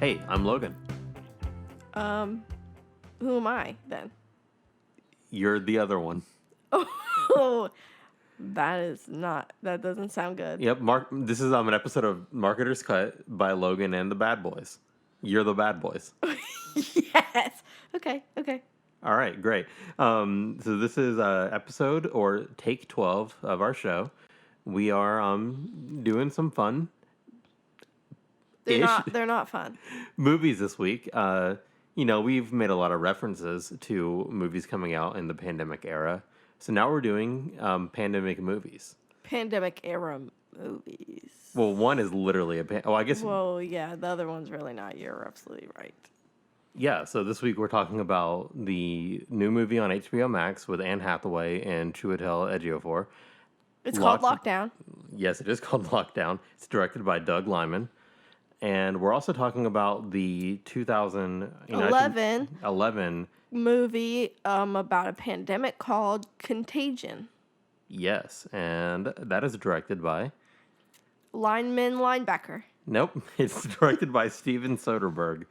Hey, I'm Logan. Who am I then? You're the other one. Oh, that doesn't sound good. Yep, this is an episode of Marketer's Cut by Logan and the Bad Boys. You're the Bad Boys. Yes. Okay. All right, great. So this is episode or take 12 of our show. We are doing some fun. They're not fun. Movies this week. We've made a lot of references to movies coming out in the pandemic era. So now we're doing pandemic movies. Pandemic era movies. Well, one is literally Well, yeah, the other one's really not. You're absolutely right. Yeah, so this week we're talking about the new movie on HBO Max with Anne Hathaway and Chiwetel Ejiofor. It's called Lockdown. Yes, it is called Lockdown. It's directed by Doug Liman. And we're also talking about the 2011 movie about a pandemic called Contagion. Yes, and that is directed by Linebacker. Nope, it's directed by Steven Soderbergh,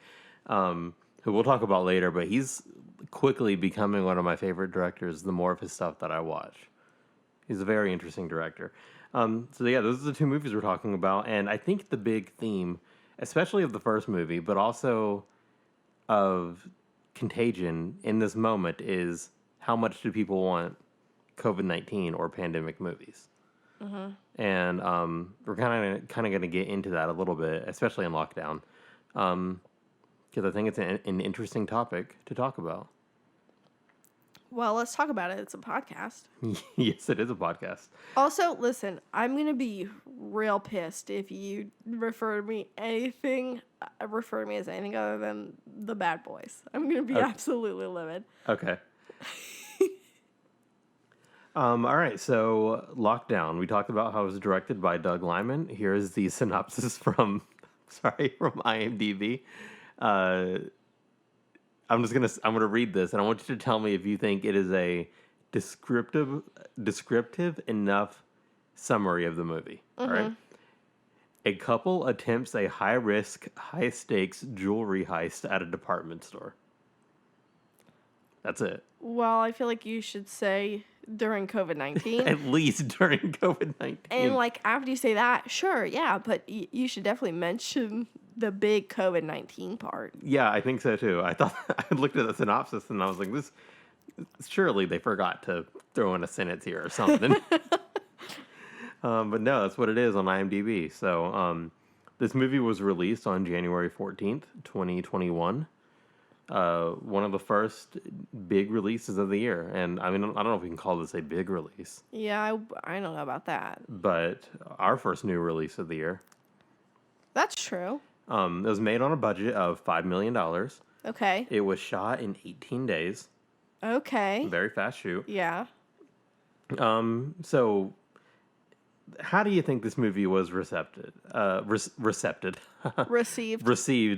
who we'll talk about later, but he's quickly becoming one of my favorite directors the more of his stuff that I watch. He's a very interesting director. Those are the two movies we're talking about, and I think the big theme, especially of the first movie, but also of Contagion in this moment, is how much do people want COVID-19 or pandemic movies? Mm-hmm. And we're kind of going to get into that a little bit, especially in Lockdown, because I think it's an interesting topic to talk about. Well, let's talk about it. It's a podcast. Yes, it is a podcast. Also, listen, I'm going to be real pissed if you refer to me as anything other than the Bad Boys. I'm going to be absolutely livid. Okay. All right, so Lockdown. We talked about how it was directed by Doug Liman. Here's the synopsis from IMDb. I'm gonna read this, and I want you to tell me if you think it is a descriptive enough summary of the movie. Mm-hmm. All right. A couple attempts a high-risk, high-stakes jewelry heist at a department store. That's it. Well, I feel like you should say during COVID-19. At least during COVID-19. And after you say that, sure, yeah, but you should definitely mention the big COVID-19 part. Yeah, I think so too. I thought I looked at the synopsis and I was like, "This surely they forgot to throw in a sentence here or something." But no, that's what it is on IMDb. So this movie was released on January 14th, 2021. One of the first big releases of the year, and I mean, I don't know if we can call this a big release. Yeah, I don't know about that. But our first new release of the year. That's true. It was made on a budget of $5 million. Okay. It was shot in 18 days. Okay. Very fast shoot. Yeah. So how do you think this movie was received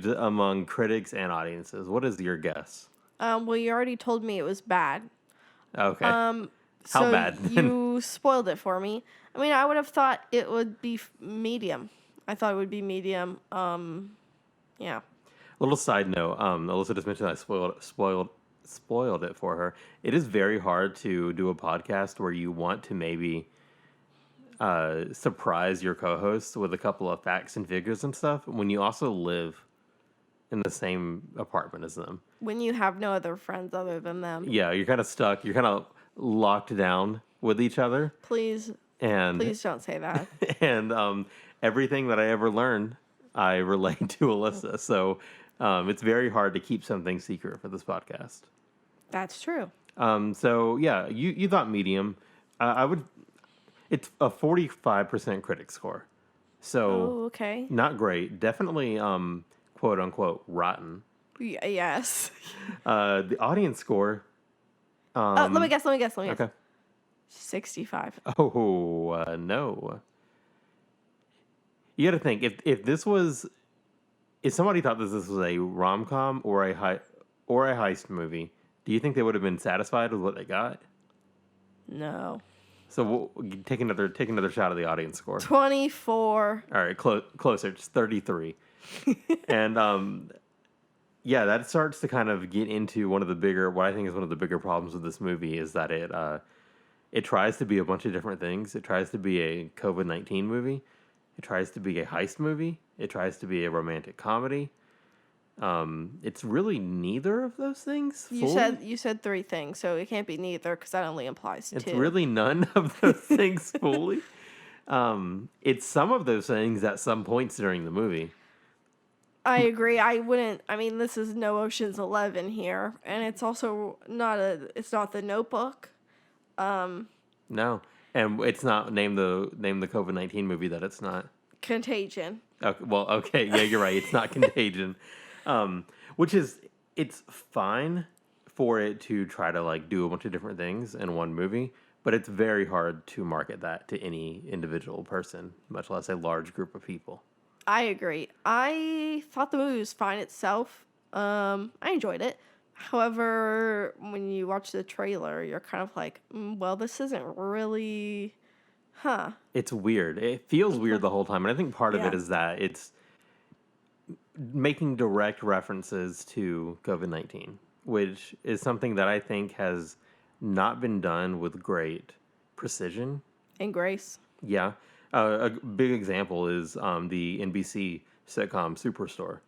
among critics and audiences? What is your guess? Well, you already told me it was bad. Okay. How bad? You spoiled it for me. I mean, I would have thought it would be medium. I thought it would be medium. Yeah. Little side note. Alyssa just mentioned I spoiled it for her. It is very hard to do a podcast where you want to maybe surprise your co-hosts with a couple of facts and figures and stuff when you also live in the same apartment as them. When you have no other friends other than them. Yeah, you're kind of stuck. You're kind of locked down with each other. Please don't say that. And everything that I ever learned, I relate to Alyssa. So it's very hard to keep something secret for this podcast. That's true. So yeah, you thought medium. It's a 45% critic score. So okay. Not great. Definitely quote unquote rotten. Yes. The audience score. Let me guess. Okay. 65. Oh no. You got to think if somebody thought this was a rom-com or a heist movie, do you think they would have been satisfied with what they got? No. So we'll take another shot of the audience score. 24. All right, closer. It's 33. And yeah, that starts to kind of get into what I think is one of the bigger problems with this movie is that it tries to be a bunch of different things. It tries to be a COVID-19 movie. It tries to be a heist movie. It tries to be a romantic comedy. It's really neither of those things. You said three things, so it can't be neither because that only implies It's two. really none of those things fully. It's some of those things at some points during the movie. I agree. I mean, this is no Ocean's 11 here, and it's also it's not The Notebook. No, and it's not name the COVID-19 movie that it's not. Contagion. Okay, well, okay, yeah, you're right. It's not Contagion, which is it's fine for it to try to like do a bunch of different things in one movie, but it's very hard to market that to any individual person, much less a large group of people. I agree. I thought the movie was fine itself. I enjoyed it. However, when you watch the trailer, you're kind of like, well, this isn't really, huh? It's weird. It feels weird the whole time, and I think part of it Yeah. is that it's making direct references to COVID-19, which is something that I think has not been done with great precision. And Grace. Yeah. A big example is the NBC sitcom Superstore.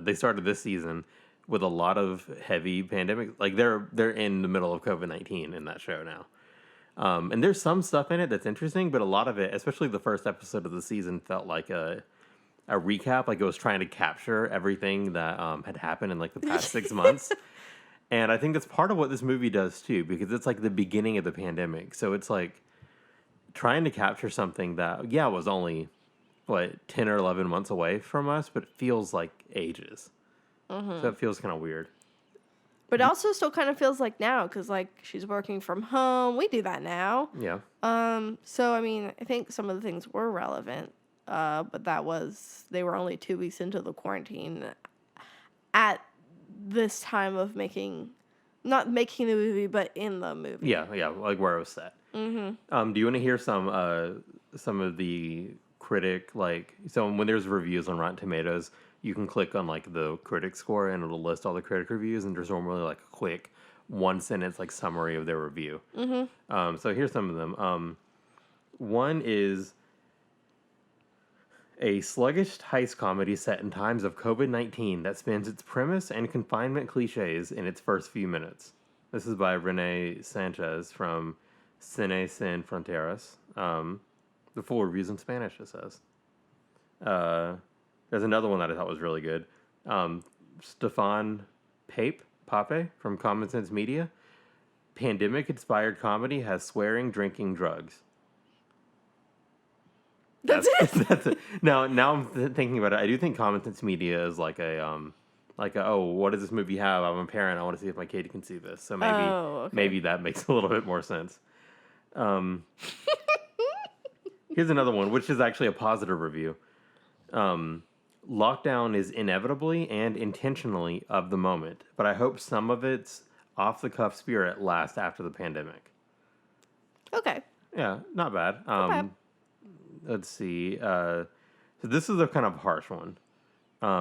They started this season with a lot of heavy pandemic. Like they're in the middle of COVID-19 in that show now. And there's some stuff in it that's interesting, but a lot of it, especially the first episode of the season, felt like a recap. Like it was trying to capture everything that had happened in like the past 6 months. And I think that's part of what this movie does too, because it's like the beginning of the pandemic. So it's like trying to capture something that, yeah, was only, 10 or 11 months away from us, but it feels like ages. So it feels kind of weird. But it also still kind of feels like now, because like she's working from home. We do that now. Yeah. So I mean, I think some of the things were relevant, but they were only 2 weeks into the quarantine at this time of not making the movie, but in the movie. Yeah, like where it was set. Mm-hmm. Do you want to hear some of the critic, so when there's reviews on Rotten Tomatoes, you can click on like the critic score and it'll list all the critic reviews, and there's normally like a quick one sentence like summary of their review. Mm-hmm. So here's some of them. One is a sluggish heist comedy set in times of COVID-19 that spins its premise and confinement cliches in its first few minutes. This is by Renee Sanchez from Cine Sin Fronteras. The full review's in Spanish, it says. There's another one that I thought was really good. Stefan Pape from Common Sense Media. Pandemic-inspired comedy has swearing, drinking, drugs. That's it. That's it. Now I'm thinking about it. I do think Common Sense Media is like oh, what does this movie have? I'm a parent. I want to see if my kid can see this. So maybe that makes a little bit more sense. Here's another one, which is actually a positive review. Lockdown is inevitably and intentionally of the moment, but I hope some of its off-the-cuff spirit lasts after the pandemic. Okay. Yeah, not bad. Okay. Let's see. So this is a kind of harsh one.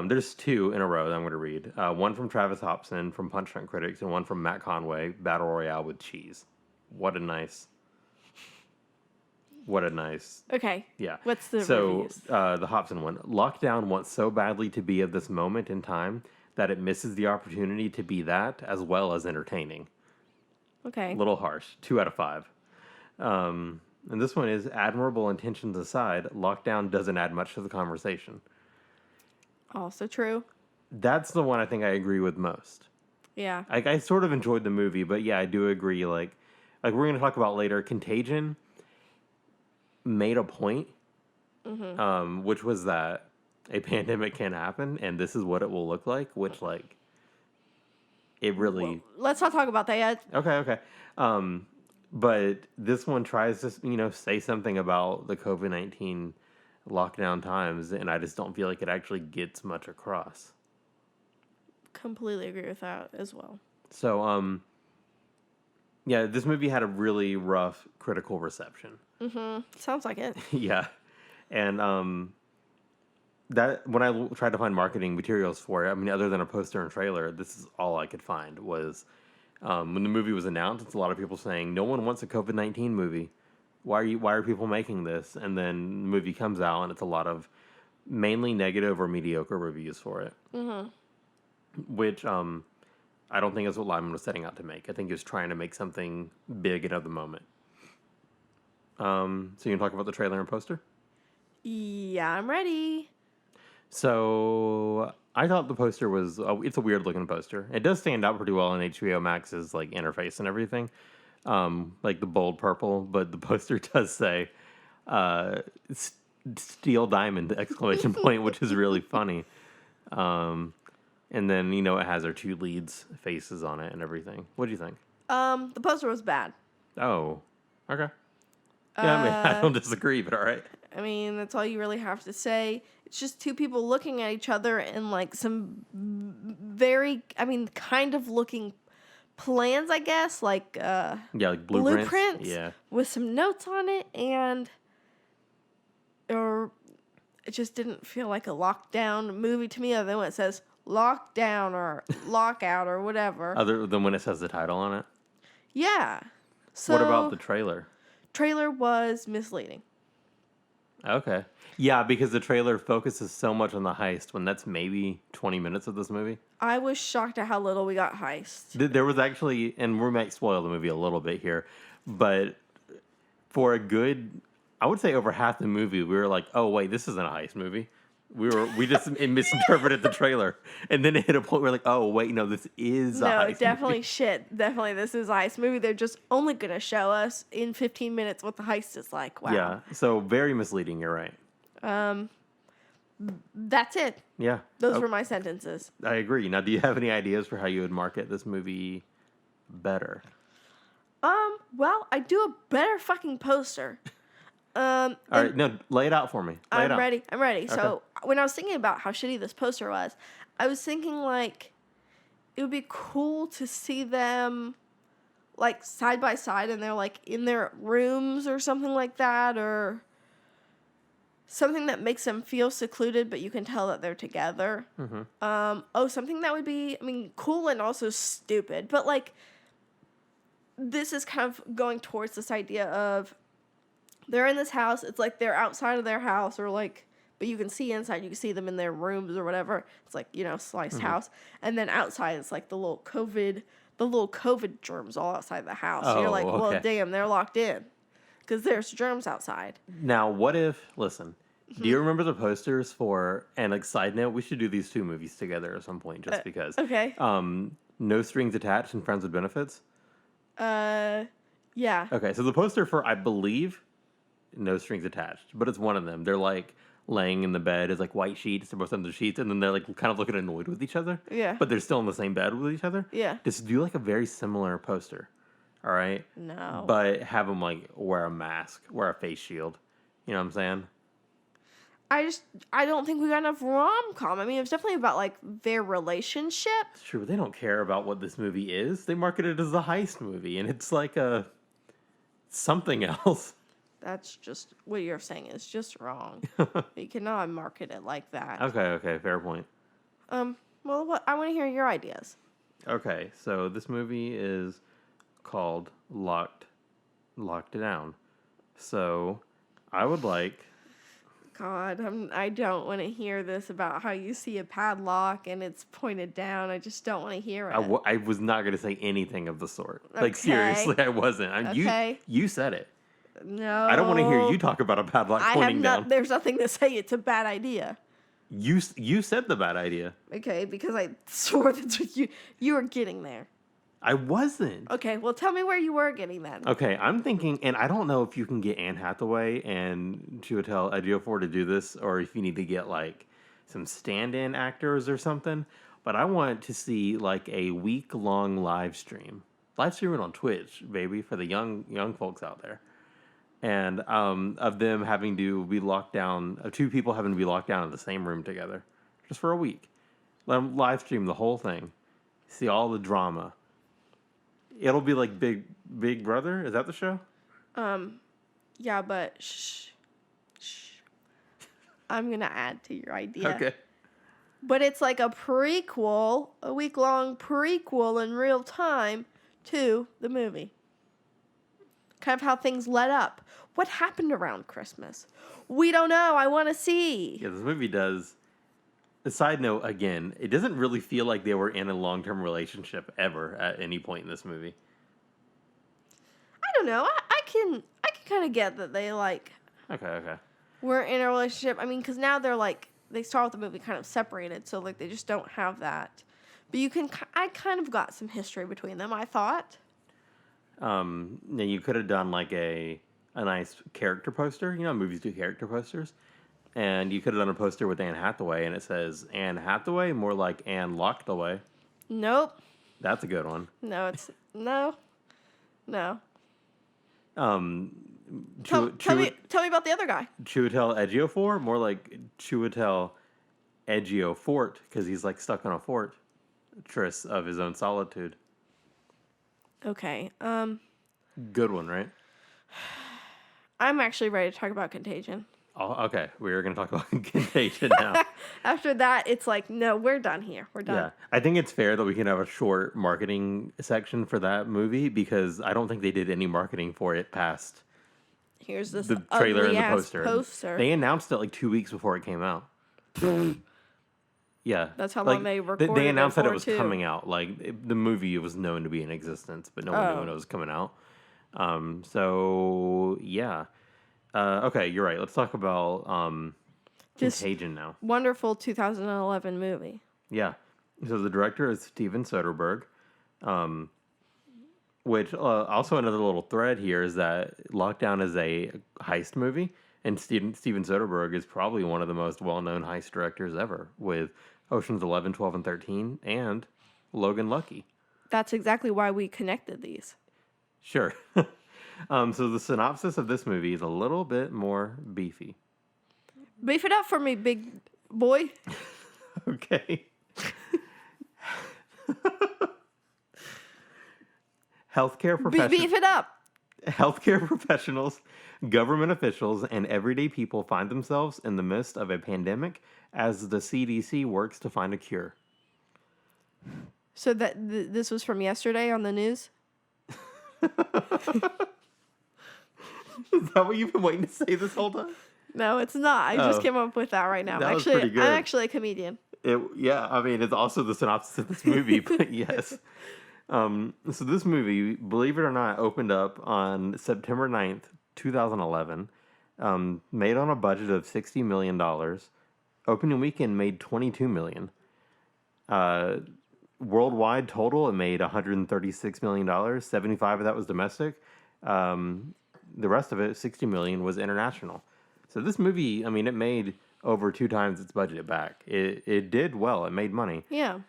There's two in a row that I'm going to read. One from Travis Hobson from Punch Drunk Critics, and one from Matt Conway, Battle Royale with Cheese. What a nice. Okay. Yeah. What's the reviews? So, the Hobson one. Lockdown wants so badly to be of this moment in time that it misses the opportunity to be that as well as entertaining. Okay. A little harsh. 2 out of 5. And this one is admirable intentions aside, Lockdown doesn't add much to the conversation. Also true. That's the one I think I agree with most. Yeah. I sort of enjoyed the movie, but yeah, I do agree. Like we're going to talk about later, Contagion made a point, which was that a pandemic can happen, and this is what it will look like, which, like, it really... Well, let's not talk about that yet. Okay. But this one tries to, say something about the COVID-19 lockdown times, and I just don't feel like it actually gets much across. Completely agree with that as well. So, yeah, this movie had a really rough critical reception. Sounds like it. Yeah. And that when I tried to find marketing materials for it, I mean, other than a poster and trailer, this is all I could find was when the movie was announced. It's a lot of people saying no one wants a COVID-19 movie. Why are people making this? And then the movie comes out and it's a lot of mainly negative or mediocre reviews for it, which I don't think is what Lyman was setting out to make. I think he was trying to make something big and of the moment. So you can talk about the trailer and poster. Yeah, I'm ready. So I thought the poster was it's a weird looking poster. It does stand out pretty well in HBO Max's like interface and everything, like the bold purple. But the poster does say "Steel Diamond!" exclamation point, which is really funny. And then it has our two leads' faces on it and everything. What do you think? The poster was bad. Oh, okay. Yeah, I mean, I don't disagree, but all right. I mean, that's all you really have to say. It's just two people looking at each other in like some kind of looking plans, I guess, like like blueprints. Yeah, with some notes on it, or it just didn't feel like a lockdown movie to me, other than when it says lockdown or lockout or whatever. Other than when it says the title on it. Yeah. So what about the trailer? Trailer was misleading. Okay. Yeah, because the trailer focuses so much on the heist when that's maybe 20 minutes of this movie. I was shocked at how little we got heist. There was actually, and we might spoil the movie a little bit here, but for a good, I would say over half the movie, we were like, oh, wait, this isn't a heist movie. We just misinterpreted the trailer. And then it hit a point where we're like, oh, wait, no, this is a heist definitely movie. shit. Definitely this is a heist movie. They're just only going to show us in 15 minutes what the heist is like. Wow. Yeah, so very misleading, you're right. That's it. Yeah. Those were my sentences. I agree. Now, do you have any ideas for how you would market this movie better? Well, I do a better fucking poster. All right, no, lay it out for me. I'm ready. Okay. So when I was thinking about how shitty this poster was, I was thinking like it would be cool to see them like side by side and they're like in their rooms or something like that, or something that makes them feel secluded, but you can tell that they're together. Something that would be, cool and also stupid, but like this is kind of going towards this idea of they're in this house. It's like they're outside of their house, or like, but you can see inside. You can see them in their rooms or whatever. It's like, sliced house. And then outside, it's like the little COVID germs all outside the house. So you're like, well, damn, they're locked in because there's germs outside. Now, what if, listen, do you remember the posters for, and like side note, we should do these two movies together at some point just because. Okay. No Strings Attached and Friends with Benefits? Yeah. Okay, so the poster for, I believe, No Strings Attached, but it's one of them. They're like laying in the bed. It's like white sheets. They're both under sheets, and then they're like kind of looking annoyed with each other. Yeah. But they're still in the same bed with each other. Yeah. Just do like a very similar poster. All right? No. But have them like wear a mask, wear a face shield. You know what I'm saying? I don't think we got enough rom-com. It's definitely about like their relationship. It's true, but they don't care about what this movie is. They market it as a heist movie, and it's like something else. That's just what you're saying is just wrong. You cannot market it like that. Okay, fair point. Well, I want to hear your ideas. Okay, so this movie is called Locked Down. So I would like. God, I don't want to hear this about how you see a padlock and it's pointed down. I just don't want to hear it. I was not going to say anything of the sort. Like, seriously, I wasn't. Okay. You said it. No. I don't want to hear you talk about a padlock pointing down. There's nothing to say it's a bad idea. You said the bad idea. Okay, because I swore that's what you were getting there. I wasn't. Okay, well, tell me where you were getting that. Okay, I'm thinking, and I don't know if you can get Anne Hathaway and Chiwetel Ejiofor to do this, or if you need to get, like, some stand-in actors or something, but I want to see, like, a week-long live stream. Live streaming on Twitch, baby, for the young folks out there. And of them having to be locked down, of two people having to be locked down in the same room together, just for a week. Let them live stream the whole thing. See all the drama. It'll be like Big Brother. Is that the show? Yeah, but shh. I'm going to add to your idea. Okay. But it's like a prequel, a week-long prequel in real time to the movie. Kind of how things led up. What happened around Christmas? We don't know. I want to see. Yeah, this movie does. A side note, again, it doesn't really feel like they were in a long-term relationship ever at any point in this movie. I don't know. I can kind of get that they like Okay. were in a relationship. I mean, because now they're like they start with the movie kind of separated, so like they just don't have that. But I kind of got some history between them. I thought. Now you could have done like a nice character poster. You know, movies do character posters. And you could have done a poster with Anne Hathaway, and it says Anne Hathaway, more like Anne Locked Away. Nope. That's a good one. No, it's no. Tell Tell me about the other guy. Chiwetel Ejiofor, more like Chiwetel Ejiofor, because he's like stuck on a fortress of his own solitude. Okay. Good one, right? I'm actually ready to talk about Contagion. Oh, okay. We're going to talk about Contagion now. After that, it's like, no, we're done here. We're done. Yeah. I think it's fair that we can have a short marketing section for that movie because I don't think they did any marketing for it past Here's this the trailer and the poster. They announced it like 2 weeks before it came out. Yeah. That's how long they recorded They announced that it for, was too. coming out. The movie was known to be in existence, but no one knew when it was coming out. So, yeah. Okay, you're right. Let's talk about Contagion now. Wonderful 2011 movie. Yeah. So the director is Steven Soderbergh, which also another little thread here is that Lockdown is a heist movie, and Steven Soderbergh is probably one of the most well-known heist directors ever, with Ocean's 11, 12, and 13, and Logan Lucky. That's exactly why we connected these. Sure. So the synopsis of this movie is a little bit more beefy. Beef it up for me, big boy. Okay. Healthcare Beef it up. Healthcare professionals, government officials, and everyday people find themselves in the midst of a pandemic as the CDC works to find a cure. So this was from yesterday on the news? Is that what you've been waiting to say this whole time? No, it's not. I just came up with that right now. That was pretty good. I'm actually a comedian. Yeah, I mean, it's also the synopsis of this movie, but yes. So this movie, believe it or not, opened up on September 9th, 2011, made on a budget of $60 million. Opening weekend made $22 million. Worldwide total, it made $136 million. 75 of that was domestic. The rest of it, $60 million, was international. So this movie, I mean, it made over 2 times its budget back. It did well. It made money. Yeah.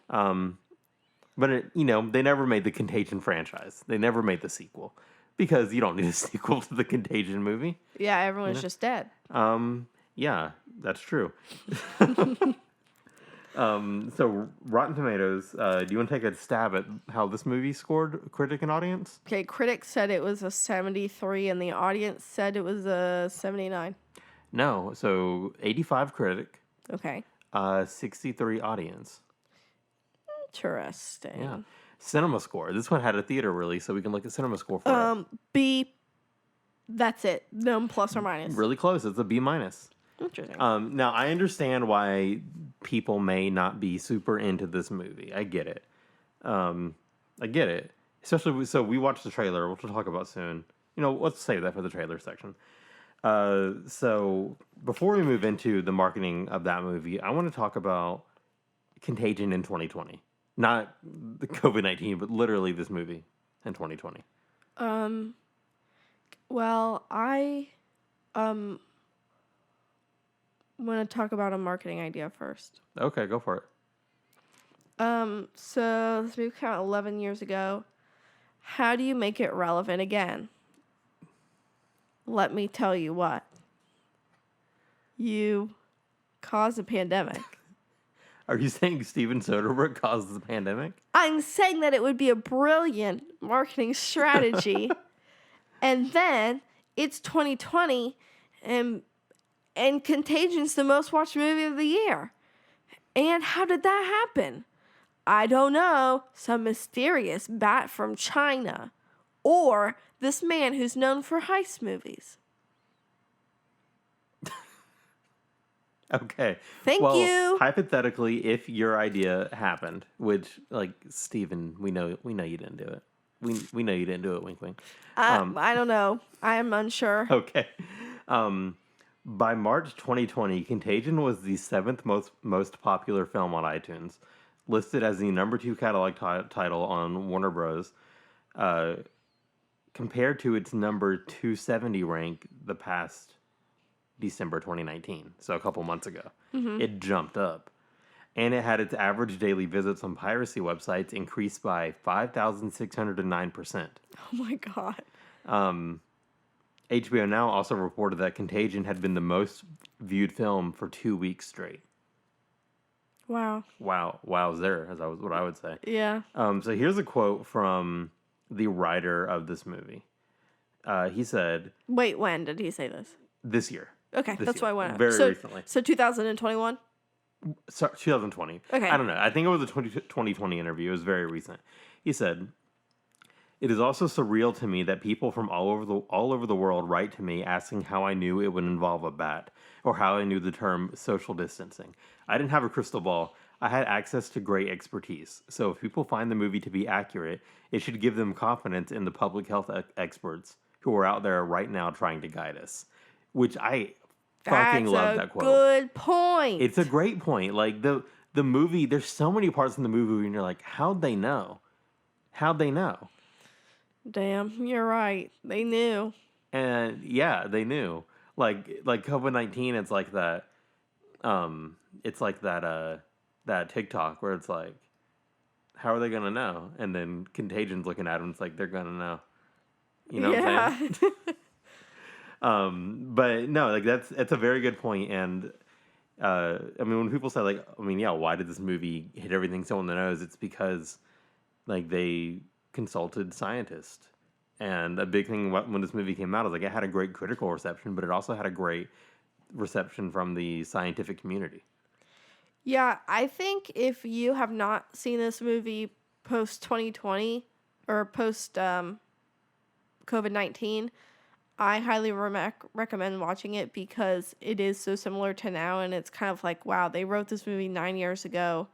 But they never made the Contagion franchise. They never made the sequel because you don't need a sequel to the Contagion movie. Yeah, everyone's just dead. Yeah, that's true. So Rotten Tomatoes, do you want to take a stab at how this movie scored critic and audience? Okay, critics said it was a 73 and the audience said it was a 79. No, so 85 critic, Okay. 63 audience. Interesting. Yeah. Cinema score. This one had a theater release, so we can look at cinema score for it. B. That's it. No plus or minus. Really close. It's a B minus. Interesting. Now, I understand why people may not be super into this movie. I get it. Especially, so we watched the trailer, which we'll talk about soon. Let's save that for the trailer section. So before we move into the marketing of that movie, I want to talk about Contagion in 2020. Not the COVID-19, but literally this movie in 2020. Well, I want to talk about a marketing idea first. Okay, go for it. So this movie came out 11 years ago. How do you make it relevant again? Let me tell you what. You cause a pandemic. Are you saying Steven Soderbergh caused the pandemic? I'm saying that it would be a brilliant marketing strategy. And then it's 2020 and And Contagion's the most watched movie of the year. And how did that happen? I don't know. Some mysterious bat from China. Or this man who's known for heist movies. Okay. Thank you. Hypothetically, if your idea happened, which, like, Steven, we know you didn't do it. We know you didn't do it, wink, wink. I don't know. I am unsure. Okay. By March 2020, Contagion was the 7th most popular film on iTunes, listed as the number 2 catalog title on Warner Bros. Compared to its number 270 rank the past December 2019, so a couple months ago. Mm-hmm. It jumped up. And it had its average daily visits on piracy websites increased by 5,609%. Oh my God. HBO Now also reported that Contagion had been the most viewed film for 2 weeks straight. Wow. Wowzer, what I would say. Yeah. So here's a quote from the writer of this movie. He said... Wait, when did he say this? This year. Okay, that's why I went out. Very recently. So 2021? Sorry, 2020. Okay. I don't know. I think it was a 2020 interview. It was very recent. He said, "It is also surreal to me that people from all over the world write to me asking how I knew it would involve a bat, or how I knew the term social distancing. I didn't have a crystal ball. I had access to great expertise. So if people find the movie to be accurate, it should give them confidence in the public health experts who are out there right now trying to guide us." Which I fucking love that quote. Good point. It's a great point. Like the movie, there's so many parts in the movie and you're like, how'd they know? How'd they know? Damn, you're right. They knew. And yeah, they knew. Like COVID-19, it's like that. That TikTok where it's like, how are they gonna know? And then Contagion's looking at them. It's like they're gonna know. You know what I'm saying? But no, like that's a very good point. And I mean, when people say why did this movie hit everything so on the nose? It's because like they consulted scientists. And a big thing when this movie came out is like it had a great critical reception, but it also had a great reception from the scientific community. Yeah, I think if you have not seen this movie post 2020 or post COVID-19, I highly recommend watching it because it is so similar to now, and it's kind of like, wow, they wrote this movie 9 years ago,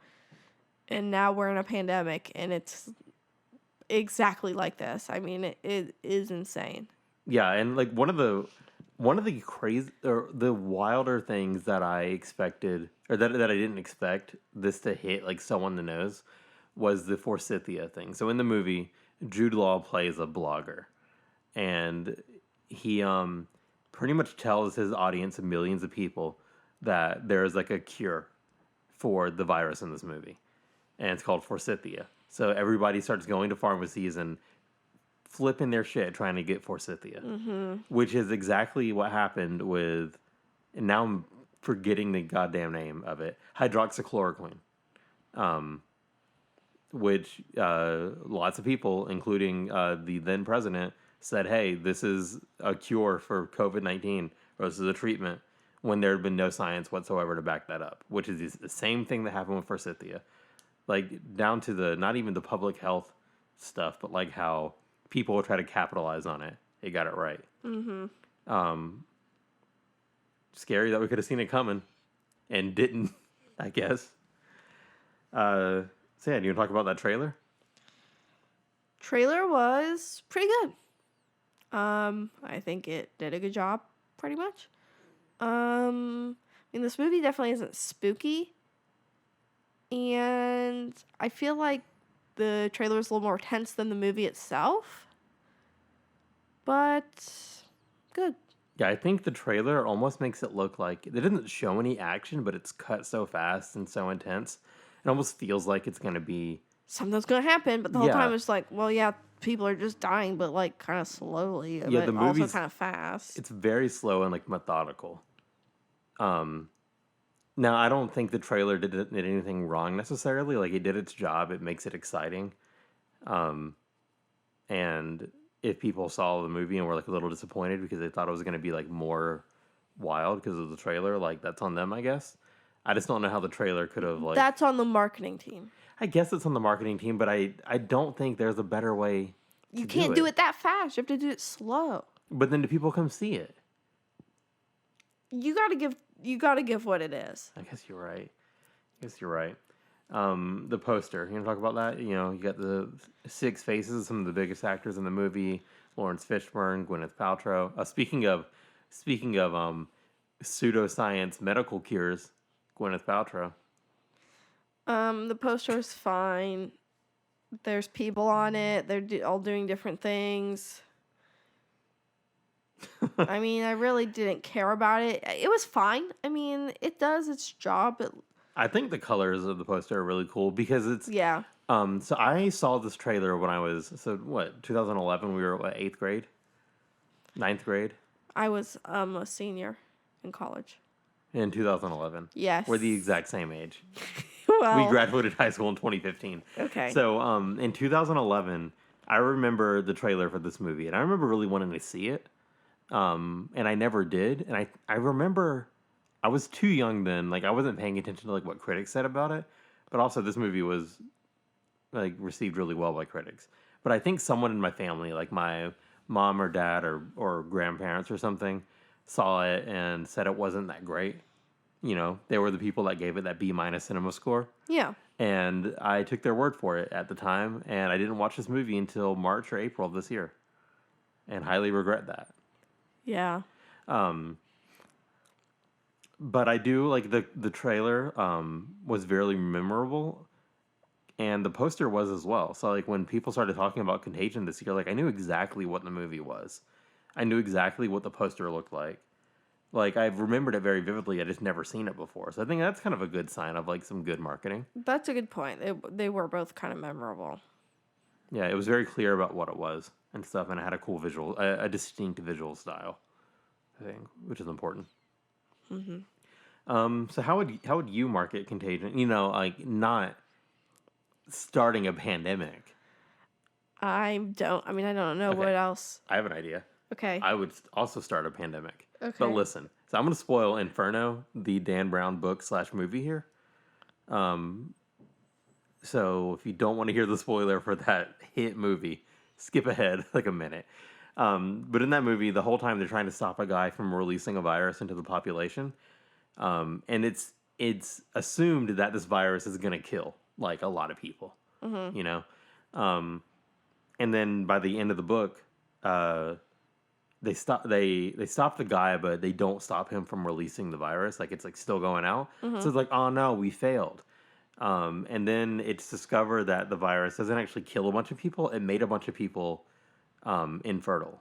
and now we're in a pandemic, and it's exactly like this. I mean, it is insane. Yeah, and like one of the crazy or the wilder things that I expected or that I didn't expect this to hit like so on the nose was the Forsythia thing. So in the movie, Jude Law plays a blogger, and he pretty much tells his audience of millions of people that there's like a cure for the virus in this movie, and it's called Forsythia. So everybody starts going to pharmacies and flipping their shit trying to get Forsythia, which is exactly what happened with, and now I'm forgetting the goddamn name of it, hydroxychloroquine, which lots of people, including the then president, said, hey, this is a cure for COVID-19, or this is a treatment, when there had been no science whatsoever to back that up, which is the same thing that happened with Forsythia. Like, down to the, not even the public health stuff, but like how people will try to capitalize on it. They got it right. Scary that we could have seen it coming and didn't, I guess. So yeah, do you want to talk about that trailer? Trailer was pretty good. I think it did a good job, pretty much. I mean, this movie definitely isn't spooky. And I feel like the trailer is a little more tense than the movie itself. But good. Yeah, I think the trailer almost makes it look like it doesn't show any action, but it's cut so fast and so intense. It almost feels like it's going to be... something's going to happen, but the whole time it's like, well, yeah, people are just dying, but like kind of slowly. Yeah, but the movie's also kind of fast. It's very slow and like methodical. Now, I don't think the trailer did anything wrong necessarily. Like, it did its job. It makes it exciting. And if people saw the movie and were like a little disappointed because they thought it was going to be like more wild because of the trailer. Like, that's on them, I guess. I just don't know how the trailer could have, like... That's on the marketing team. I guess it's on the marketing team, but I don't think there's a better way to You can't do it that fast. You have to do it slow. But then do people come see it? You gotta give what it is. I guess you're right. The poster. You want to talk about that? You know, you got the 6 faces, some of the biggest actors in the movie: Lawrence Fishburne, Gwyneth Paltrow. Speaking of pseudoscience medical cures, Gwyneth Paltrow. The poster is fine. There's people on it. They're all doing different things. I mean, I really didn't care about it. It was fine. I mean, it does its job. I think the colors of the poster are really cool because it's... Yeah. So I saw this trailer when I was... 2011? We were, 8th grade? 9th grade? I was a senior in college. In 2011. Yes. We're the exact same age. Well, We graduated high school in 2015. Okay. So in 2011, I remember the trailer for this movie, and I remember really wanting to see it. And I never did. And I remember I was too young then. Like, I wasn't paying attention to, like, what critics said about it. But also, this movie was, like, received really well by critics. But I think someone in my family, like my mom or dad or grandparents or something, saw it and said it wasn't that great. You know, they were the people that gave it that B- cinema score. Yeah. And I took their word for it at the time. And I didn't watch this movie until March or April of this year. And highly regret that. Yeah. But I do like the trailer was very memorable, and the poster was as well. So like when people started talking about Contagion this year, like I knew exactly what the movie was. I knew exactly what the poster looked like. Like I've remembered it very vividly. I just never seen it before. So I think that's kind of a good sign of like some good marketing. That's a good point. They were both kind of memorable. Yeah, it was very clear about what it was and stuff, and it had a cool visual, a distinct visual style, I think, which is important. So how would you market Contagion? You know, like not starting a pandemic. I don't know Okay. what else. I have an idea. Okay. I would also start a pandemic. Okay. But listen, so I'm going to spoil Inferno, the Dan Brown book / movie here. So if you don't want to hear the spoiler for that hit movie, skip ahead like a minute. But in that movie, the whole time they're trying to stop a guy from releasing a virus into the population. And it's assumed that this virus is going to kill like a lot of people, you know? And then by the end of the book, they stop the guy, but they don't stop him from releasing the virus. Like it's like still going out. So it's like, oh no, we failed. And then it's discovered that the virus doesn't actually kill a bunch of people. It made a bunch of people infertile.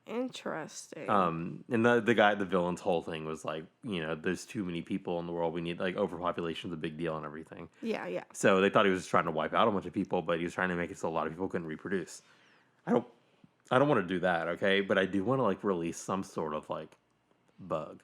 Interesting. And the villain's whole thing was like, you know, there's too many people in the world. We need like overpopulation's a big deal and everything. Yeah. So they thought he was just trying to wipe out a bunch of people, but he was trying to make it so a lot of people couldn't reproduce. I don't want to do that, okay? But I do want to like release some sort of like bug.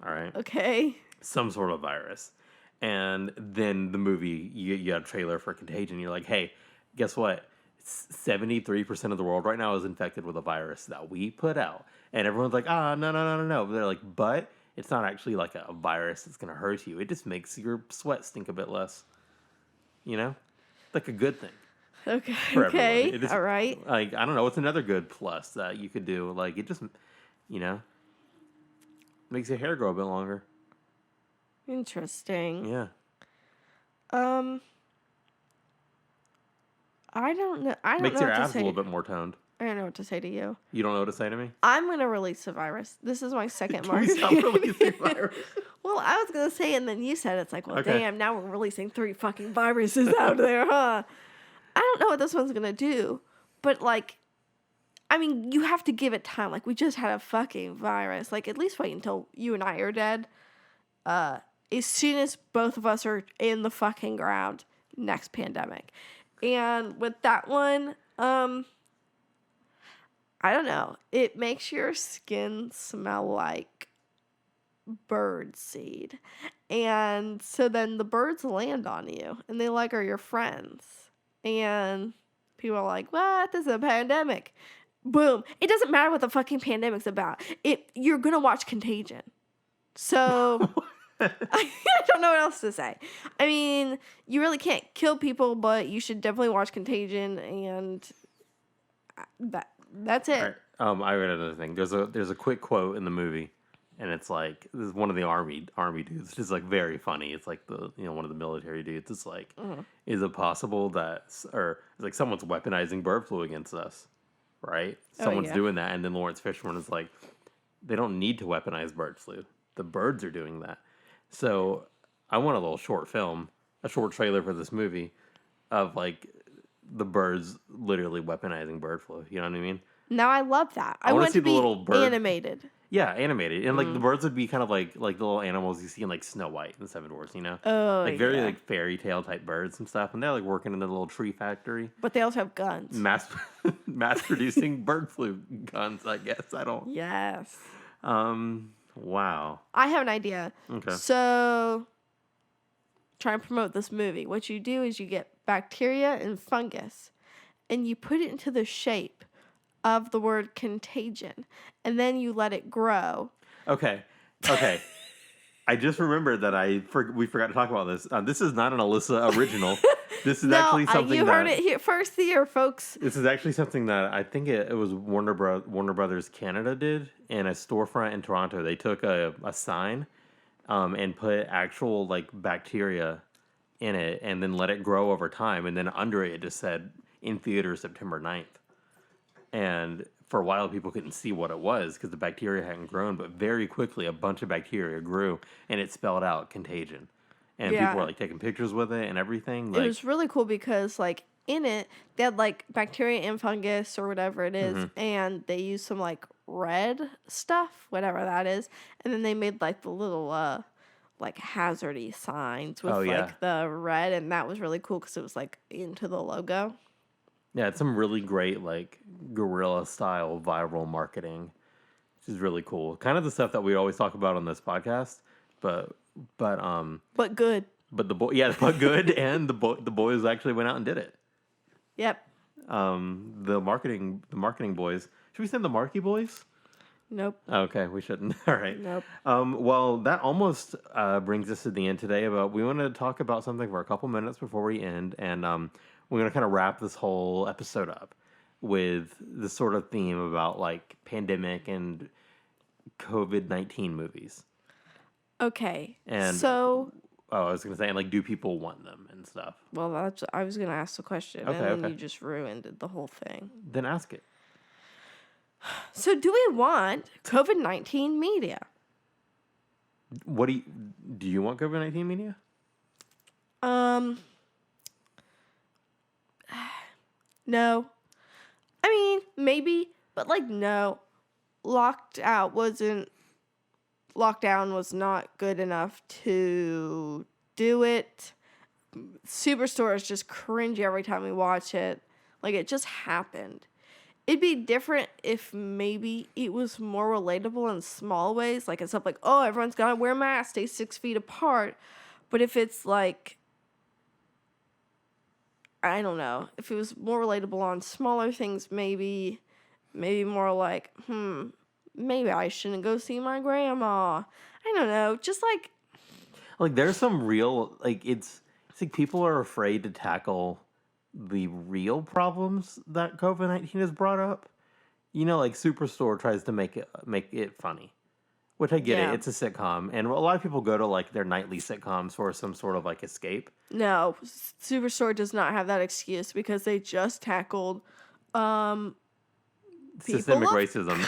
All right. Okay. Some sort of virus. And then the movie, you had a trailer for Contagion. You're like, hey, guess what? 73% of the world right now is infected with a virus that we put out. And everyone's like, no. But they're like, but it's not actually like a virus that's going to hurt you. It just makes your sweat stink a bit less. You know? Like a good thing. Okay. For Okay. everyone. It just, all right. Like, I don't know. What's another good plus that you could do? Like, it just, you know, makes your hair grow a bit longer. Interesting. Yeah. I don't know. I don't Makes know your what to abs a say. little bit more toned. I don't know what to say to you. You don't know what to say to me? I'm gonna release a virus. This is my second Can we marketing. stop releasing virus? Well, I was gonna say, and then you said it's like, well, Okay. damn, now we're releasing 3 fucking viruses out there, huh? I don't know what this one's gonna do, but like, I mean, you have to give it time. Like, we just had a fucking virus. Like, at least wait until you and I are dead. As soon as both of us are in the fucking ground, next pandemic. And with that one, I don't know. It makes your skin smell like bird seed. And so then the birds land on you and they like are your friends. And people are like, what? This is a pandemic. Boom. It doesn't matter what the fucking pandemic's about. You're gonna watch Contagion. So I don't know what else to say. I mean, you really can't kill people, but you should definitely watch Contagion, and that's it. All right. I read another thing. There's a quick quote in the movie, and it's like this is one of the army dudes. It's like very funny. It's like one of the military dudes. It's like, is it possible that or it's like someone's weaponizing bird flu against us, right? Someone's doing that, and then Lawrence Fishburne is like, they don't need to weaponize bird flu. The birds are doing that. So I want a little short film, a short trailer for this movie of like the birds literally weaponizing bird flu. You know what I mean? Now I love that. I wanna want see to the be little bird. animated. Yeah, animated. And like the birds would be kind of like the little animals you see in like Snow White and Seven Dwarfs, you know? Oh, like very like fairy tale type birds and stuff. And they're like working in a little tree factory. But they also have guns. Mass producing bird flu guns, I guess. I don't. Yes. Wow. I have an idea. Okay. So, try and promote this movie. What you do is you get bacteria and fungus, and you put it into the shape of the word contagion, and then you let it grow. Okay. I just remembered that we forgot to talk about this. This is not an Alyssa original. This is actually something you heard it here first here, folks. This is actually something that I think it was Warner Brothers Canada did in a storefront in Toronto. They took a sign and put actual like bacteria in it and then let it grow over time. And then under it just said in theaters September 9th. And for a while, people couldn't see what it was because the bacteria hadn't grown. But very quickly, a bunch of bacteria grew, and it spelled out contagion. And people were like taking pictures with it and everything. Like, it was really cool because like in it, they had like bacteria and fungus or whatever it is, and they used some like red stuff, whatever that is, and then they made like the little like hazardy signs with like the red, and that was really cool because it was like into the logo. Yeah, it's some really great, like, guerrilla-style viral marketing, which is really cool. Kind of the stuff that we always talk about on this podcast, but good. But good, and the boys actually went out and did it. Yep. The marketing boys. Should we say the Marky boys? Nope. Okay, we shouldn't. All right. Nope. Well, that almost brings us to the end today. But we wanted to talk about something for a couple minutes before we end, and we're going to kind of wrap this whole episode up with this sort of theme about like pandemic and COVID-19 movies. Okay. And so. Oh, I was going to say, and like, do people want them and stuff? Well, I was going to ask the question, and then you just ruined the whole thing. Then ask it. So, do we want COVID-19 media? Do you want COVID-19 media? No. I mean, maybe, but like, no. Lockdown was not good enough to do it. Superstore is just cringy every time we watch it. Like, it just happened. It'd be different if maybe it was more relatable in small ways. Like, it's stuff like, oh, everyone's got to wear masks, stay 6 feet apart. But if it's like, I don't know. If it was more relatable on smaller things, maybe more like, maybe I shouldn't go see my grandma. I don't know. Just like there's some real, like, it's like people are afraid to tackle the real problems that COVID-19 has brought up. You know, like Superstore tries to make it funny, which I get it. It's a sitcom, and a lot of people go to like their nightly sitcoms for some sort of like escape. No, Superstore does not have that excuse because they just tackled systemic racism,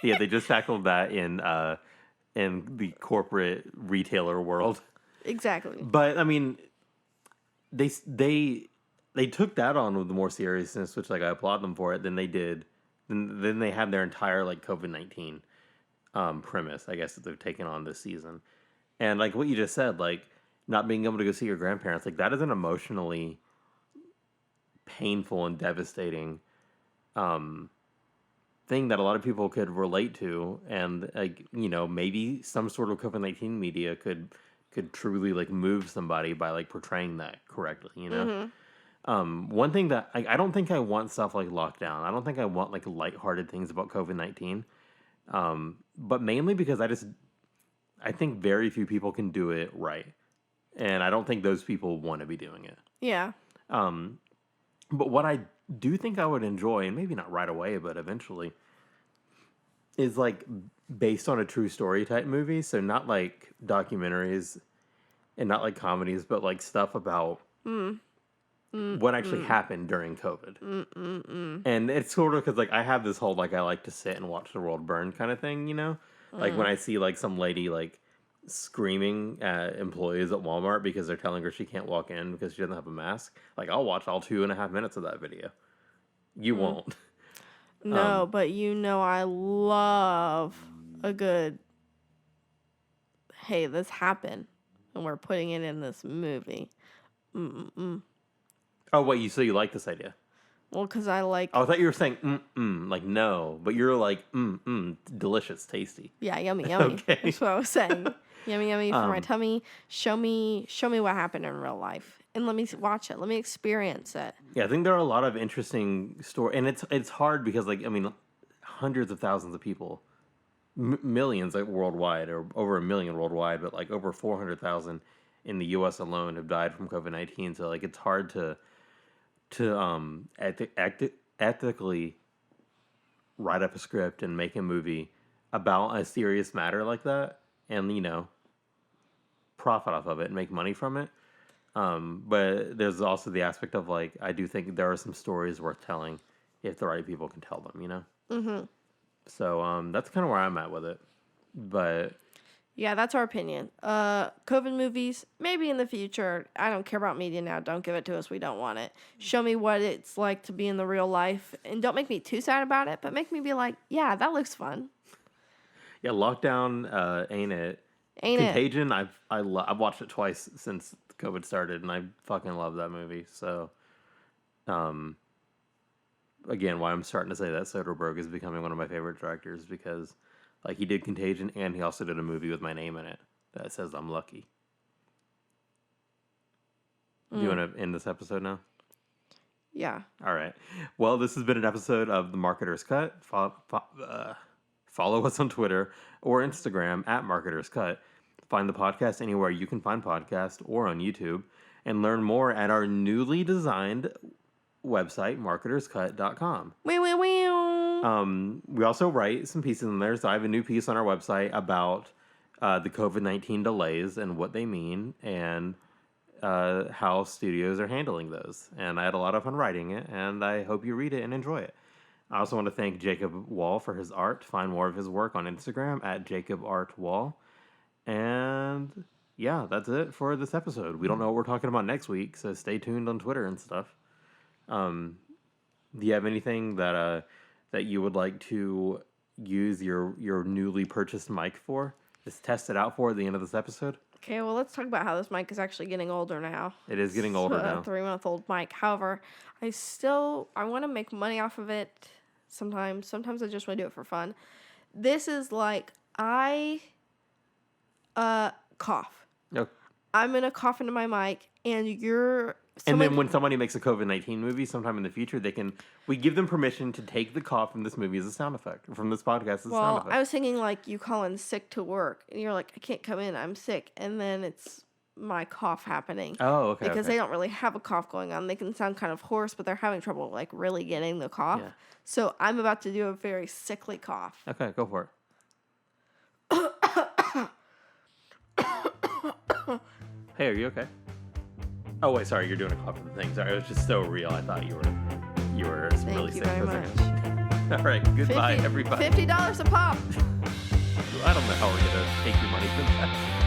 and they just tackled that in the corporate retailer world. Exactly. But I mean, they took that on with more seriousness, which like I applaud them for it. Than they did. Then they had their entire like COVID-19 premise, I guess, that they've taken on this season, and like what you just said, like not being able to go see your grandparents, like that is an emotionally painful and devastating thing that a lot of people could relate to, and like, you know, maybe some sort of COVID-19 media could truly like move somebody by like portraying that correctly, you know. One thing that I don't think I want stuff like lockdown. I don't think I want like lighthearted things about COVID-19. But mainly because I think very few people can do it right. And I don't think those people want to be doing it. Yeah. But what I do think I would enjoy, and maybe not right away, but eventually, is like based on a true story type movie. So not like documentaries and not like comedies, but like stuff about what actually happened during COVID. And it's sort of because like I have this whole like I like to sit and watch the world burn kind of thing, you know? Like when I see like some lady like screaming at employees at Walmart because they're telling her she can't walk in because she doesn't have a mask. Like I'll watch all 2.5 minutes of that video. You won't. No, but you know I love a good, hey, this happened, and we're putting it in this movie. Oh, wait, so you like this idea? Well, because I like... Oh, I thought you were saying, like, no. But you're like, delicious, tasty. Yeah, yummy, yummy. Okay. That's what I was saying. Yummy, yummy for my tummy. Show me what happened in real life. And let me watch it. Let me experience it. Yeah, I think there are a lot of interesting stories. And it's hard because, like, I mean, hundreds of thousands of people, millions like, worldwide, or over 1 million worldwide, but, like, over 400,000 in the U.S. alone have died from COVID-19. So, like, it's hard to ethically write up a script and make a movie about a serious matter like that and, you know, profit off of it and make money from it. But there's also the aspect of, like, I do think there are some stories worth telling if the right people can tell them, you know? Mm-hmm. So that's kind of where I'm at with it. But... yeah, that's our opinion. COVID movies, maybe in the future. I don't care about media now. Don't give it to us. We don't want it. Show me what it's like to be in the real life. And don't make me too sad about it, but make me be like, yeah, that looks fun. Yeah, Lockdown ain't it. Contagion, I've watched it twice since COVID started, and I fucking love that movie. So, again, why I'm starting to say that Soderbergh is becoming one of my favorite directors because... like, he did Contagion, and he also did a movie with my name in it that says I'm lucky. Do you want to end this episode now? Yeah. All right. Well, this has been an episode of The Marketer's Cut. Follow us on Twitter or Instagram at Marketer's Cut. Find the podcast anywhere you can find podcasts or on YouTube. And learn more at our newly designed website, marketerscut.com. We also write some pieces in there. So I have a new piece on our website about the COVID-19 delays and what they mean and how studios are handling those. And I had a lot of fun writing it, and I hope you read it and enjoy it. I also want to thank Jacob Wall for his art. Find more of his work on Instagram at JacobArtWall. And yeah, that's it for this episode. We don't know what we're talking about next week, so stay tuned on Twitter and stuff. Do you have anything that you would like to use your newly purchased mic for? Just test it out for at the end of this episode? Okay, well, let's talk about how this mic is actually getting older now. It is getting older now. A 3-month-old mic. However, I want to make money off of it sometimes. Sometimes I just want to do it for fun. This is like, I cough. Okay. I'm going to cough into my mic, and and then when somebody makes a COVID-19 movie sometime in the future, we give them permission to take the cough from this movie as a sound effect, from this podcast as a sound effect. I was thinking like you calling sick to work, and you're like, I can't come in, I'm sick. And then it's my cough happening. Oh, okay. Because they don't really have a cough going on. They can sound kind of hoarse, but they're having trouble like really getting the cough. Yeah. So I'm about to do a very sickly cough. Okay, go for it. Hey, are you okay? Oh wait, sorry, you're doing a cough of the thing. Sorry, it was just so real. I thought you were really sick. Thank you very much. All right, goodbye, everybody. $50 a pop. I don't know how we're gonna take your money for that.